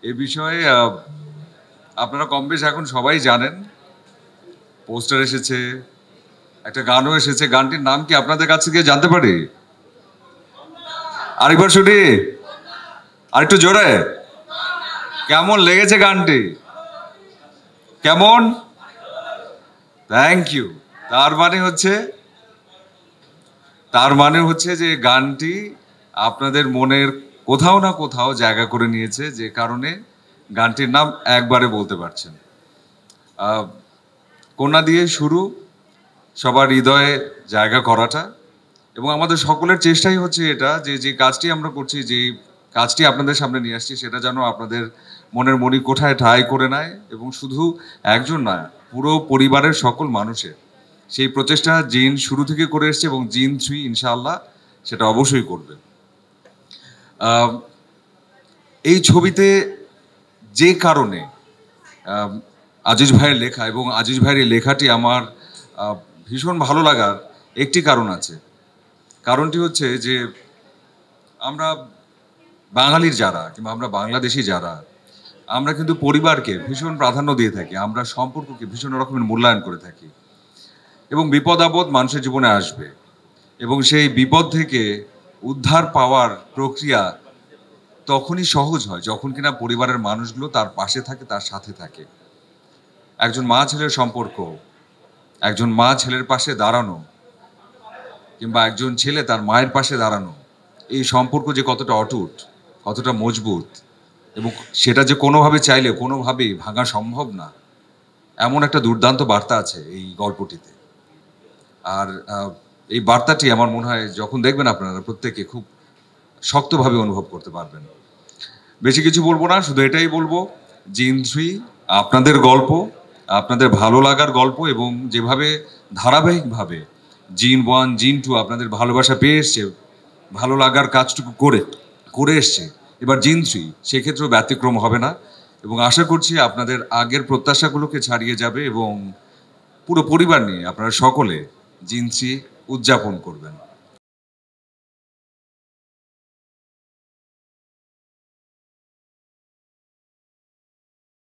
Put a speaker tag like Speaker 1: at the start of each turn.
Speaker 1: এ বিষয়ে আপনারা কম বেশ এখন সবাই জানেন। পোস্টার এসেছে, একটা গানও এসেছে। গানটির নাম কি আপনাদের কাছে গিয়ে জানতে পারি? আরেকবার শুনি, আরেকটু জোরে। কেমন লেগেছে গানটি? কেমন? Thank you. তার মানে হচ্ছে যে গানটি আপনাদের মনের কোথাও না কোথাও জায়গা করে নিয়েছে, যে কারণে গানটির নাম একবারে বলতে পারছেন। কন্যা দিয়ে শুরু, সবার হৃদয়ে জায়গা করাটা, এবং আমাদের সকলের চেষ্টাই হচ্ছে এটা যে যে কাজটি আমরা করছি, যে কাজটি আপনাদের সামনে নিয়ে আসছি, সেটা যেন আপনাদের মনের মণিকোঠায় ঠাঁই করে নেয়, এবং শুধু একজন না, পুরো পরিবারের সকল মানুষের সেই প্রচেষ্টা জিন শুরু থেকে করে এসছে, এবং জিন 3 ইনশাআল্লাহ সেটা অবশ্যই করবে। এই ছবিতে যে কারণে আজিজ ভাইয়ের লেখা, এবং আজিজ ভাইয়ের এই লেখাটি আমার ভীষণ ভালো লাগার একটি কারণ আছে। কারণটি হচ্ছে যে আমরা বাঙালির যারা, কিংবা আমরা বাংলাদেশি যারা, আমরা কিন্তু পরিবারকে ভীষণ প্রাধান্য দিয়ে থাকি, আমরা সম্পর্ককে ভীষণ রকমের মূল্যায়ন করে থাকি, এবং বিপদ আপদ মানুষের জীবনে আসবে, এবং সেই বিপদ থেকে উদ্ধার পাওয়ার প্রক্রিয়া তখনই সহজ হয় যখন কিনা পরিবারের মানুষগুলো তার পাশে থাকে, তার সাথে থাকে। একজন মা ছেলের সম্পর্ক, একজন মা ছেলের পাশে দাঁড়ানো, কিংবা একজন ছেলে তার মায়ের পাশে দাঁড়ানো, এই সম্পর্ক যে কতটা অটুট, কতটা মজবুত, এবং সেটা যে কোনোভাবে চাইলে কোনোভাবেই ভাঙা সম্ভব না, এমন একটা দুর্দান্ত বার্তা আছে এই গল্পটিতে। আর এই বার্তাটি আমার মনে হয় যখন দেখবেন আপনারা প্রত্যেকে খুব শক্তভাবে অনুভব করতে পারবেন। বেশি কিছু বলবো না, শুধু এটাই বলবো, জিন 3 আপনাদের গল্প, আপনাদের ভালো লাগার গল্প, এবং যেভাবে ধারাবাহিকভাবে জিন 1 জিন 2 আপনাদের ভালোবাসা পেয়ে এসছে, ভালো লাগার কাজটুকু করে এসছে, এবার জিন 3 সেক্ষেত্রেও ব্যতিক্রম হবে না, এবং আশা করছি আপনাদের আগের প্রত্যাশাগুলোকে ছাড়িয়ে যাবে, এবং পুরো পরিবার নিয়ে আপনারা সকলে জিন 3 উদযাপন করবেন।